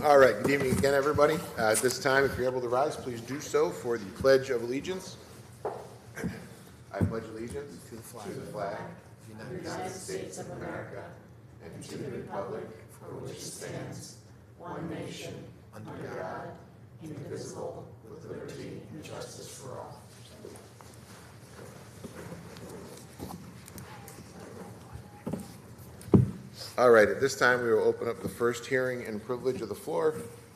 All right, good evening again, everybody. At this time, if you're able to rise, please do so for the Pledge of Allegiance. I pledge allegiance to the flag of the United States of America and to the republic for which it stands, one nation, under God, indivisible, with liberty and justice for all. All right, at this time, we will open up the first hearing and privilege of the floor.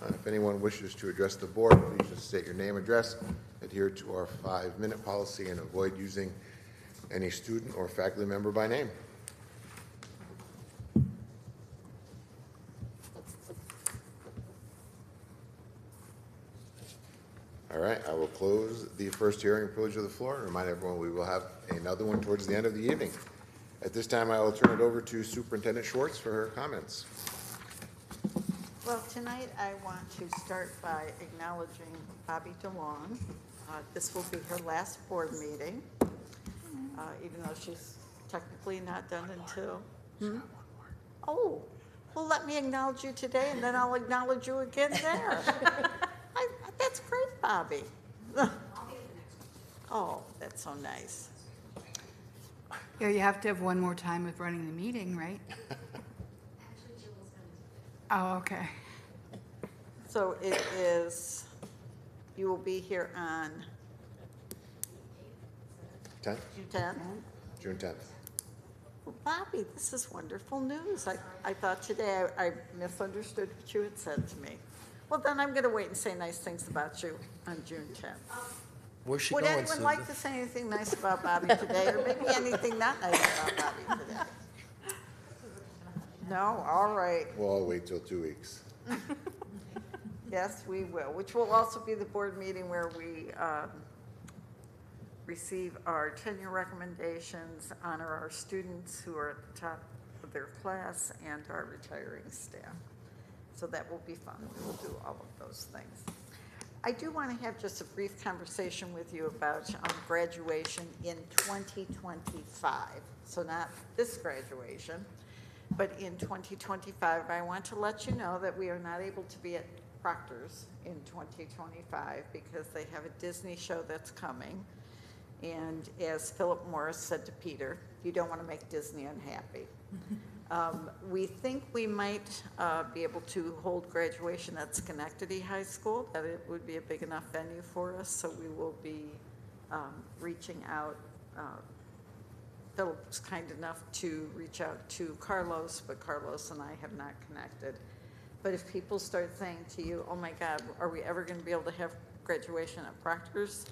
If anyone wishes to address the board, please just state your name, address, adhere to our 5-minute policy, and avoid using any student or faculty member by name. All right, I will close the first hearing and privilege of the floor and remind everyone we will have another one towards the end of the evening. At this time, I will turn it over to Superintendent Schwartz for her comments. Well, tonight I want to start by acknowledging Bobby DeLong. This will be her last board meeting, even though she's technically not done until... Oh, well, let me acknowledge you today, and then I'll acknowledge you again there. That's great, Bobby. Oh, that's so nice. Yeah, you have to have one more time with running the meeting, right? Oh, okay. So it is, you will be here on 10th? June 10th. Well, Bobby, this is wonderful news. I thought today I misunderstood what you had said to me. Well, then I'm going to wait and say nice things about you on June 10th. Where's she Would going, anyone Susan? like to say anything nice about Bobby today, or maybe anything not nice about Bobby today? No? All right. We'll all wait till 2 weeks. Yes, we will, which will also be the board meeting where we receive our tenure recommendations, honor our students who are at the top of their class, and our retiring staff. So that will be fun. We will do all of those things. I do want to have just a brief conversation with you about graduation in 2025. So not this graduation, but in 2025. I want to let you know that we are not able to be at Proctor's in 2025 because they have a Disney show that's coming. And as Philip Morris said to Peter, you don't want to make Disney unhappy. We think we might be able to hold graduation at Schenectady High School, that it would be a big enough venue for us, so we will be reaching out. Philip was kind enough to reach out to Carlos, but Carlos and I have not connected. But if people start saying to you, oh my God, are we ever going to be able to have graduation at Proctor's?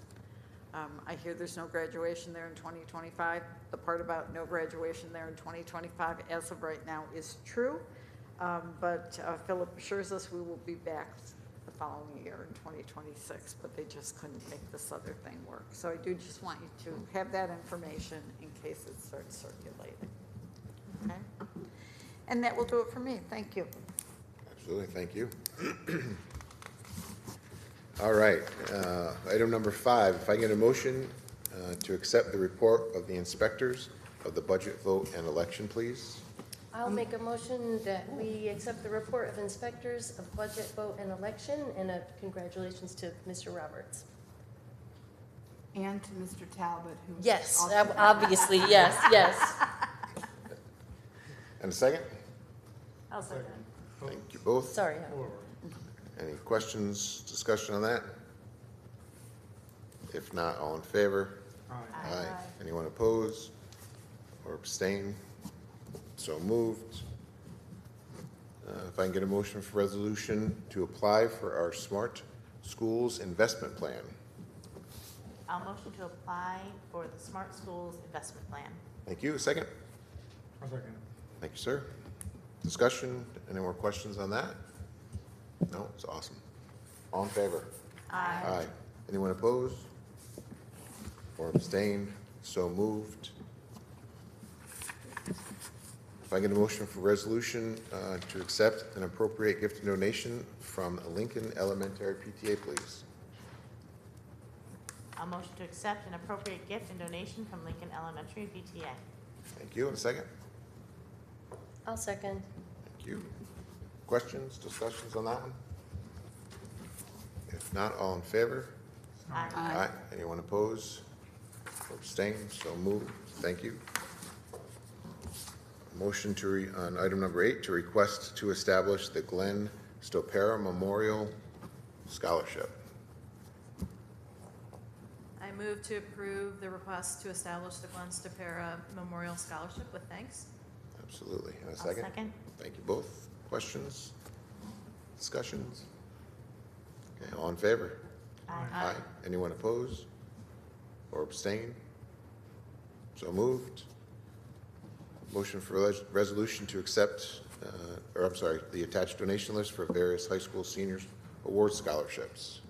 I hear there's no graduation there in 2025. The part about no graduation there in 2025 as of right now is true, but Philip assures us we will be back the following year in 2026, but they just couldn't make this other thing work. So I do just want you to have that information in case it starts circulating. Okay? And that will do it for me. Thank you. Absolutely, thank you. All right, item number 5, if I get a motion to accept the report of the inspectors of the budget vote and election, please. I'll make a motion that we accept the report of inspectors of budget vote and election, and congratulations to Mr. Roberts. And to Mr. Talbot, who... Yes, also- obviously, yes. And a second? I'll second. Thank you both. Sorry. Any questions, discussion on that? If not, all in favor? Aye. Anyone opposed or abstain? So moved. If I can get a motion for resolution to apply for our Smart Schools Investment Plan. I'll motion to apply for the Smart Schools Investment Plan. Thank you. A second? I'll second. Thank you, sir. Discussion? Any more questions on that? No? It's awesome. All in favor? Aye. Aye. Anyone opposed or abstain? So moved. If I get a motion for resolution to accept and appropriate gift and donation from Lincoln Elementary PTA, please. I'll motion to accept an appropriate gift and donation from Lincoln Elementary PTA. Thank you. And a second? I'll second. Thank you. Questions, discussions on that one? If not, all in favor? Aye. Aye. Anyone opposed or abstain? So moved. Thank you. Motion on item number 8, to request to establish the Glenn Stopera Memorial Scholarship. I move to approve the request to establish the Glenn Stopera Memorial Scholarship with thanks. Absolutely. And a I'll second? second. Thank you both. Questions? Discussions? Okay, all in favor? Aye. Anyone opposed or abstain? So moved. Motion for resolution to accept, the attached donation list for various high school seniors award scholarships.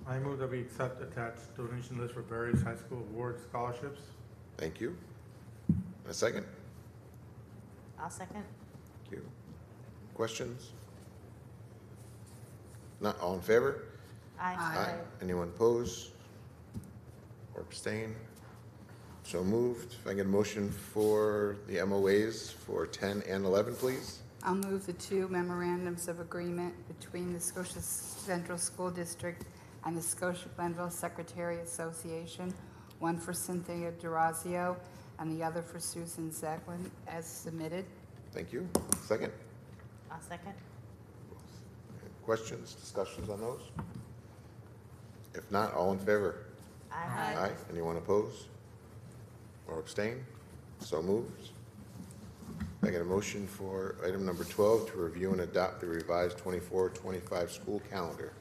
I move that we accept attached donation list for various high school award scholarships. Thank you. A second? I'll second. Thank you. Questions? Not all in favor? Aye. Anyone opposed or abstain? So moved. If I get a motion for the MOAs for 10 and 11, please. I'll move the 2 memorandums of agreement between the Scotia Central School District and the Scotia-Glenville Secretary Association, one for Cynthia Durazio and the other for Susan Zeglin, as submitted. Thank you. Second? I'll second. Questions, discussions on those? If not, all in favor? Aye. Anyone opposed or abstain? So moved. I get a motion for item number 12, to review and adopt the revised 24-25 school calendar.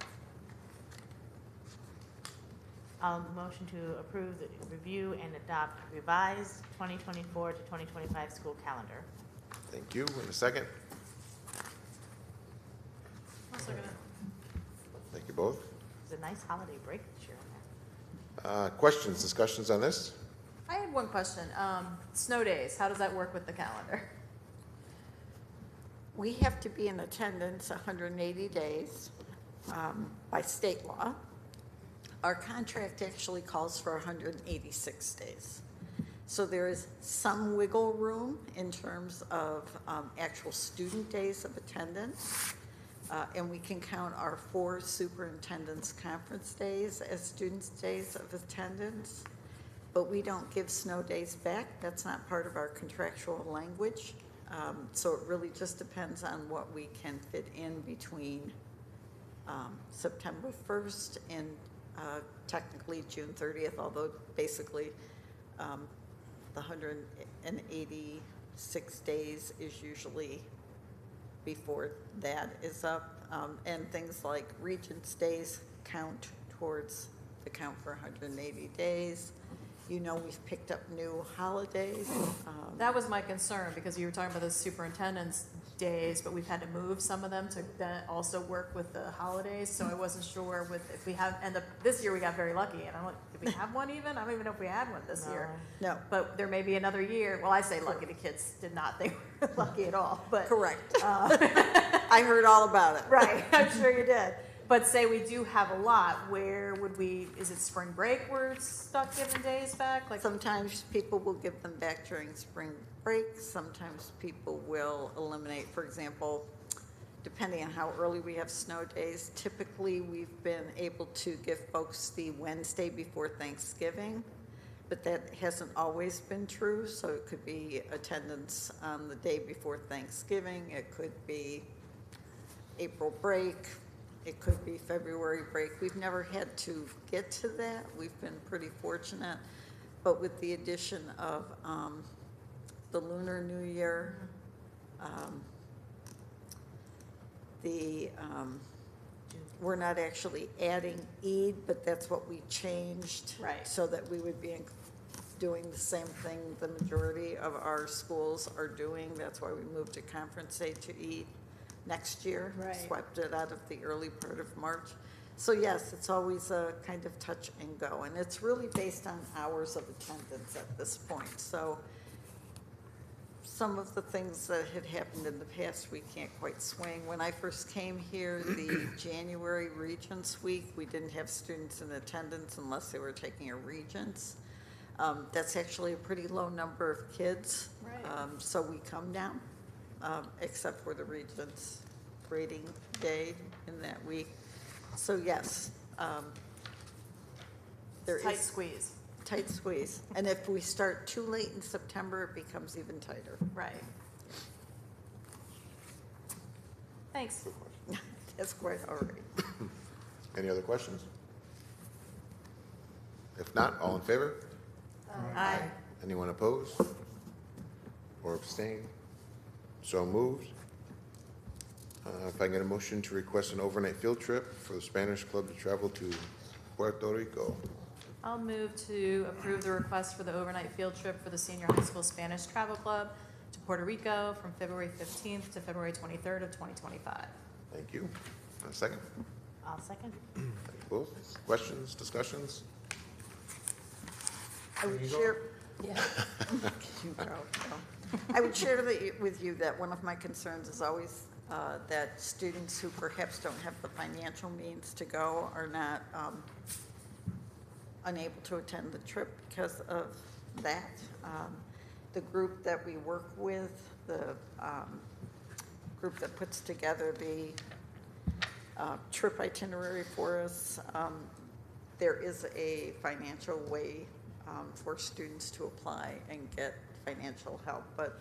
I'll motion to approve the review and adopt revised 2024 to 2025 school calendar. Thank you. In a second? I'll second it. Thank you both. It's a nice holiday break this year. Questions, discussions on this? I had one question. Snow days, how does that work with the calendar? We have to be in attendance 180 days by state law. Our contract actually calls for 186 days. So there is some wiggle room in terms of actual student days of attendance. And we can count our 4 superintendent's conference days as students' days of attendance. But we don't give snow days back. That's not part of our contractual language. So it really just depends on what we can fit in between September 1st and technically June 30th, although basically the 186 days is usually before that is up. And things like Regents Days count towards the count for 180 days. You know, we've picked up new holidays. That was my concern, because you were talking about the superintendent's days, but we've had to move some of them to then also work with the holidays, so I wasn't sure if we have, and this year we got very lucky, and I'm like, did we have one even? I don't even know if we had one this year. No, But there may be another year, well, I say lucky, the kids did not think we were lucky at all, but. correct. I heard all about it. Right, I'm sure you did. But say we do have a lot, where would we, is it spring break we're stuck giving days back? Like, Sometimes people will give them back during spring break. Sometimes people will eliminate, for example, depending on how early we have snow days, typically we've been able to give folks the Wednesday before Thanksgiving, but that hasn't always been true. So it could be attendance on the day before Thanksgiving. It could be April break. It could be February break. We've never had to get to that. We've been pretty fortunate. But with the addition of the Lunar New Year, we're not actually adding Eid, but that's what we changed. Right. So that we would be doing the same thing the majority of our schools are doing. That's why we moved a conference day to Eid next year. Right. Swept it out of the early part of March. So yes, it's always a kind of touch and go, and it's really based on hours of attendance at this point. So some of the things that had happened in the past, we can't quite swing. When I first came here, the January Regents Week, we didn't have students in attendance unless they were taking a Regents. That's actually a pretty low number of kids. Right. So we come down. Except for the Regents rating day in that week. So yes, there Tight is squeeze, tight squeeze. And if we start too late in September, it becomes even tighter. right. Thanks. That's quite all right. Any other questions? If not, all in favor? Aye. Anyone opposed or abstain? So moved. If I can get a motion to request an overnight field trip for the Spanish Club to travel to Puerto Rico. I'll move to approve the request for the overnight field trip for the senior high school Spanish travel club to Puerto Rico from February 15th to February 23rd of 2025. Thank you. A second. I'll second. Thank you both. Questions, discussions? I would Can you go? share. Yeah. You go, go. I would share with you that one of my concerns is always that students who perhaps don't have the financial means to go are not unable to attend the trip because of that. The group that we work with, the group that puts together the trip itinerary for us, there is a financial way for students to apply and get financial help. But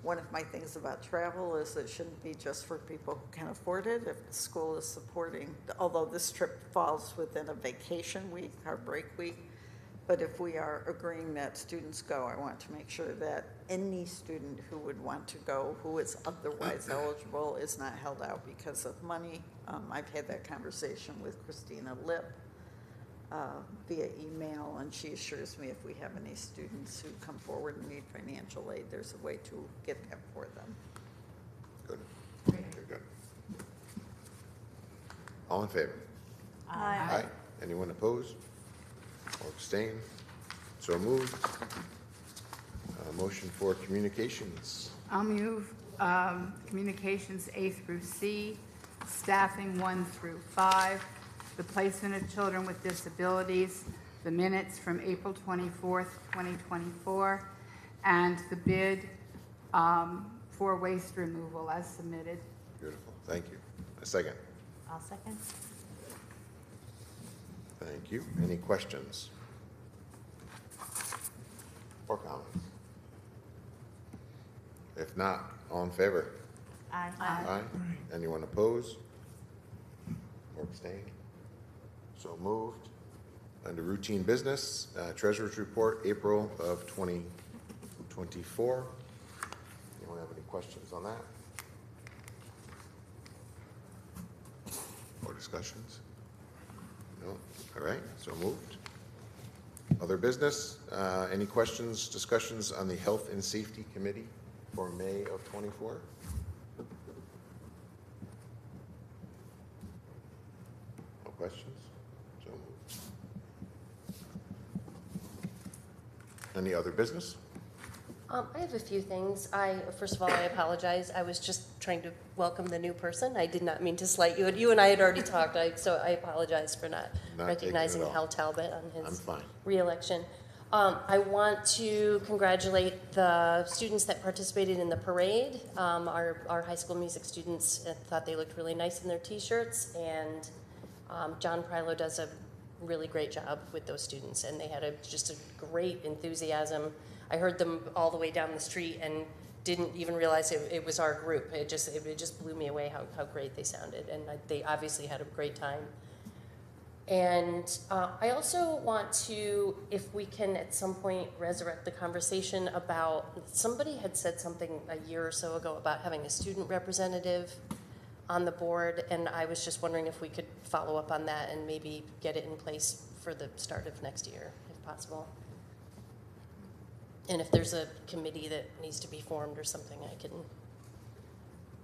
one of my things about travel is it shouldn't be just for people who can afford it. If the school is supporting, although this trip falls within a vacation week, our break week, but if we are agreeing that students go, I want to make sure that any student who would want to go, who is otherwise eligible, is not held out because of money. I've had that conversation with Christina Lip via email, and she assures me if we have any students who come forward and need financial aid, there's a way to get that for them. Good. Very good. All in favor? Aye. Anyone opposed or abstain? So moved. Motion for communications. I'll move communications A through C, staffing 1 through 5, the placement of children with disabilities, the minutes from April 24th, 2024, and the bid for waste removal as submitted. Beautiful. Thank you. A second. I'll second. Thank you. Any questions or comments? If not, all in favor? Aye. Aye. Anyone opposed or abstained? So moved. Under routine business, treasurer's report, April of 2024. Anyone have any questions on that? Or discussions? No? All right, so moved. Other business, any questions, discussions on the Health and Safety Committee for May of 24? No questions? So moved. Any other business? I have a few things. First of all, I apologize. I was just trying to welcome the new person. I did not mean to slight you. You and I had already talked, so I apologize for not Not recognizing taking it Hal off. Talbot on I'm his fine. reelection. I want to congratulate the students that participated in the parade. Our high school music students thought they looked really nice in their T-shirts, and John Prylo does a really great job with those students, and they had just a great enthusiasm. I heard them all the way down the street and didn't even realize it was our group. It just blew me away how great they sounded, and they obviously had a great time. And I also want to, if we can at some point resurrect the conversation about, somebody had said something a year or so ago about having a student representative on the board, and I was just wondering if we could follow up on that and maybe get it in place for the start of next year, if possible. And if there's a committee that needs to be formed or something, I can.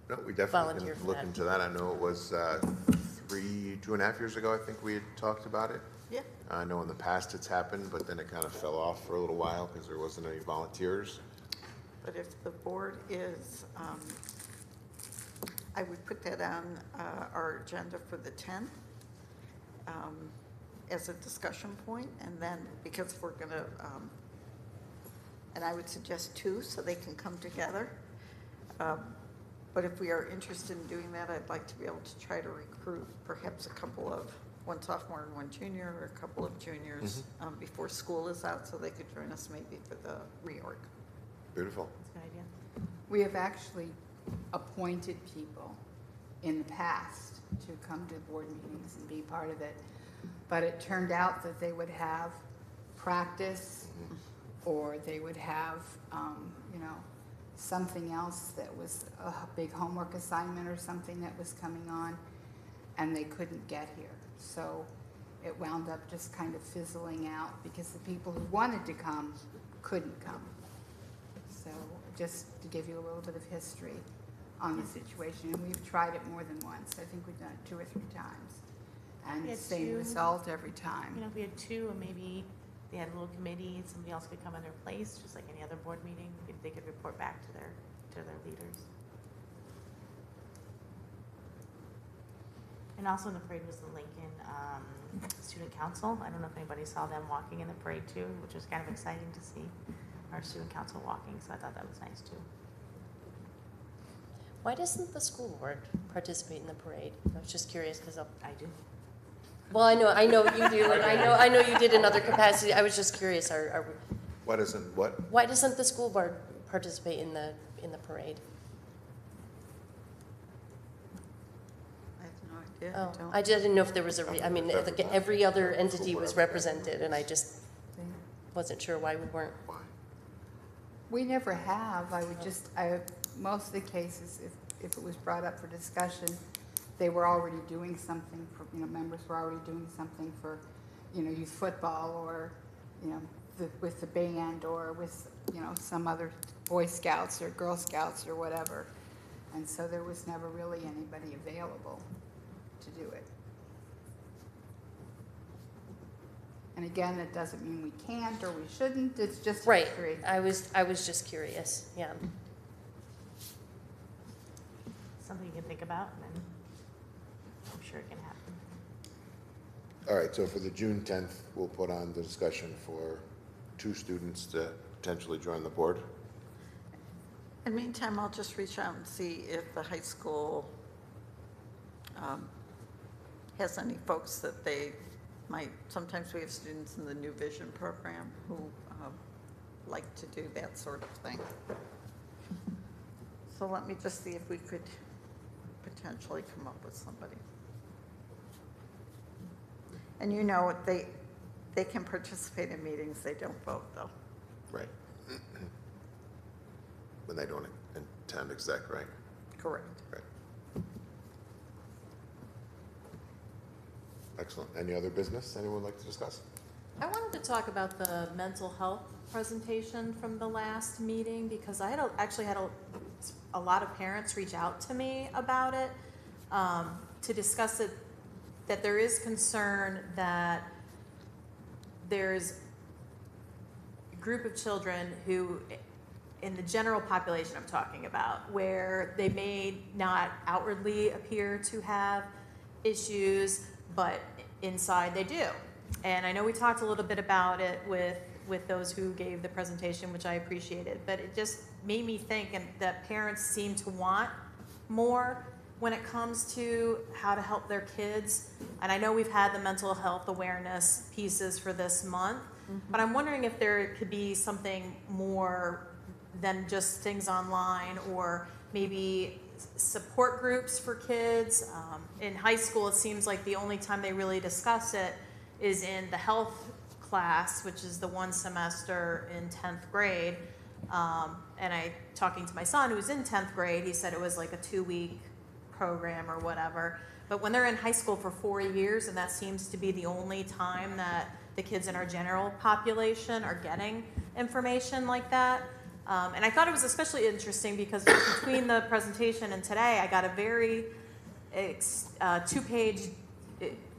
No, we definitely Volunteer can for look that. into that. I know it was 2.5 years ago, I think we had talked about it. Yeah. I know in the past it's happened, but then it kind of fell off for a little while because there wasn't any volunteers. But if the board is, I would put that on our agenda for the 10th as a discussion point, and then, because we're gonna, and I would suggest 2 so they can come together. But if we are interested in doing that, I'd like to be able to try to recruit perhaps a couple of, one sophomore and one junior, or a couple of juniors before school is out, so they could join us maybe for the reorg. Beautiful. That's a good idea. We have actually appointed people in the past to come to board meetings and be part of it. But it turned out that they would have practice, or they would have, something else that was a big homework assignment or something that was coming on, and they couldn't get here. So it wound up just kind of fizzling out because the people who wanted to come couldn't come. So just to give you a little bit of history on the situation, and we've tried it more than once. I think we've done it 2 or 3 times, and We had same 2. result every time. If we had 2, and maybe they had a little committee, and somebody else could come in their place, just like any other board meeting, they could report back to their leaders. And also in the parade was the Lincoln Student Council. I don't know if anybody saw them walking in the parade too, which was kind of exciting to see our student council walking, so I thought that was nice too. Why doesn't the school board participate in the parade? I was just curious because I do. well, I know you do, and I know you did in other capacity. I was just curious. What isn't what? Why doesn't the school board participate in the parade? I have no idea. Oh, don't. I didn't know if there was every other entity was represented, and I just wasn't sure why we weren't. Why? We never have. Most of the cases, if it was brought up for discussion, they were already doing something for, members were already doing something for, youth football, or, with the band, or with, some other Boy Scouts or Girl Scouts or whatever. And so there was never really anybody available to do it. And again, it doesn't mean we can't or we shouldn't. It's just Right. history. I was just curious. Yeah. Something you can think about, and then I'm sure it can happen. All right, so for the June 10th, we'll put on the discussion for 2 students to potentially join the board. In the meantime, I'll just reach out and see if the high school has any folks that they might, sometimes we have students in the New Vision program who like to do that sort of thing. So let me just see if we could potentially come up with somebody. And they can participate in meetings, they don't vote though. Right. When they don't attend exec, right? Correct. Right. Excellent. Any other business anyone would like to discuss? I wanted to talk about the mental health presentation from the last meeting, because I actually had a lot of parents reach out to me about it, to discuss it, that there is concern that there's a group of children who, in the general population I'm talking about, where they may not outwardly appear to have issues, but inside they do. And I know we talked a little bit about it with those who gave the presentation, which I appreciated, but it just made me think that parents seem to want more when it comes to how to help their kids. And I know we've had the mental health awareness pieces for this month, but I'm wondering if there could be something more than just things online, or maybe support groups for kids. In high school, it seems like the only time they really discuss it is in the health class, which is the 1 semester in 10th grade. And talking to my son who's in 10th grade, he said it was like a 2-week program or whatever. But when they're in high school for 4 years, and that seems to be the only time that the kids in our general population are getting information like that. And I thought it was especially interesting because between the presentation and today, I got a very 2-page,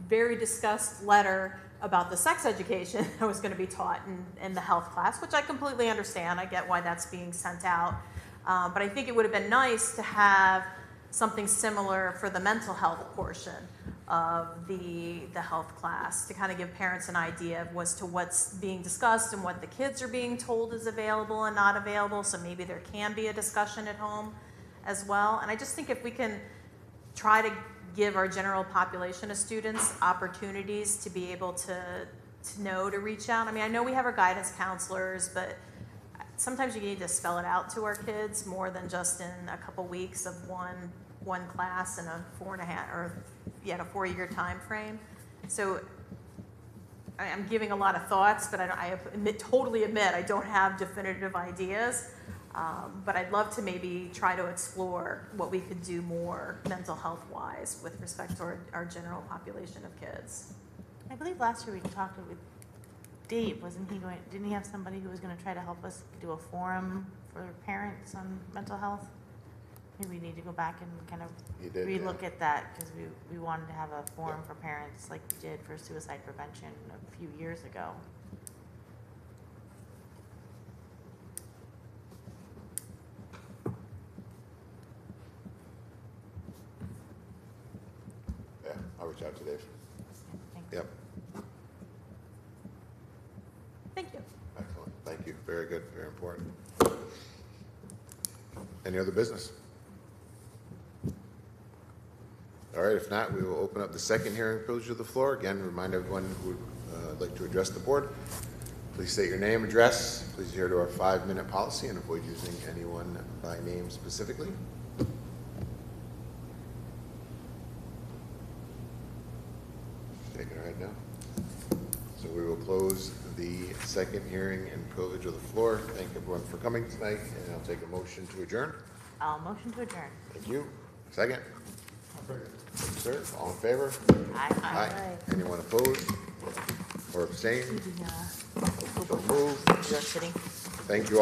very discussed letter about the sex education that was going to be taught in the health class, which I completely understand. I get why that's being sent out. But I think it would have been nice to have something similar for the mental health portion of the health class, to kind of give parents an idea as to what's being discussed and what the kids are being told is available and not available. So maybe there can be a discussion at home as well. And I just think if we can try to give our general population of students opportunities to be able to know to reach out. I mean, I know we have our guidance counselors, but sometimes you need to spell it out to our kids more than just in a couple weeks of one class in a 4-year time frame. So I'm giving a lot of thoughts, but I totally admit I don't have definitive ideas. But I'd love to maybe try to explore what we could do more mental health wise with respect to our general population of kids. I believe last year we talked with Dave, didn't he have somebody who was going to try to help us do a forum for parents on mental health? Maybe we need to go back and kind of relook at that, because we wanted to have a forum for parents like we did for suicide prevention a few years ago. Yeah, I'll reach out to Dave. Thanks. Yep, Thank you. excellent. Thank you. Very good, very important. Any other business? All right, if not, we will open up the second hearing privilege of the floor. Again, remind everyone who would like to address the board. Please state your name, address. Please adhere to our 5-minute policy and avoid using anyone by name specifically. Taking it right now. So we will close the second hearing and privilege of the floor. Thank everyone for coming tonight, and I'll take a motion to adjourn. I'll motion to adjourn. Thank you. Second? Thank you, sir. All in favor? Aye. Aye. Anyone opposed or abstained? So moved. You're sitting. Thank you all.